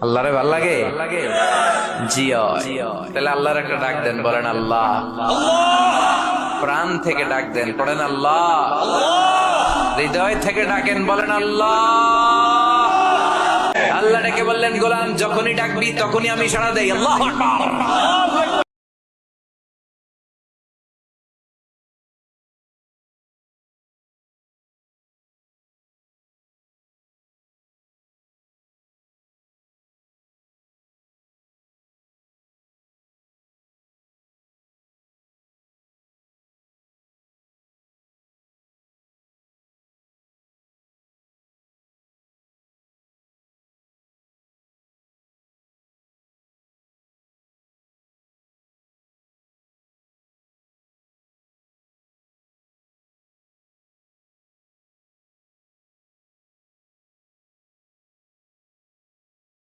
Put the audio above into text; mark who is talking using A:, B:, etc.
A: আল্লাহরে ভাল লাগে? জি তাহলে আল্লাহর একটা ডাক দেন, বলেন আল্লাহ। প্রাণ থেকে ডাক দেন, পড়েন আল্লাহ। হৃদয় থেকে ডাকেন, বলেন আল্লাহ। আল্লাহ ডেকে বললেন, গোলাম যখনই ডাকবি তখনই আমি সাড়া দেই। আল্লাহু আকবার।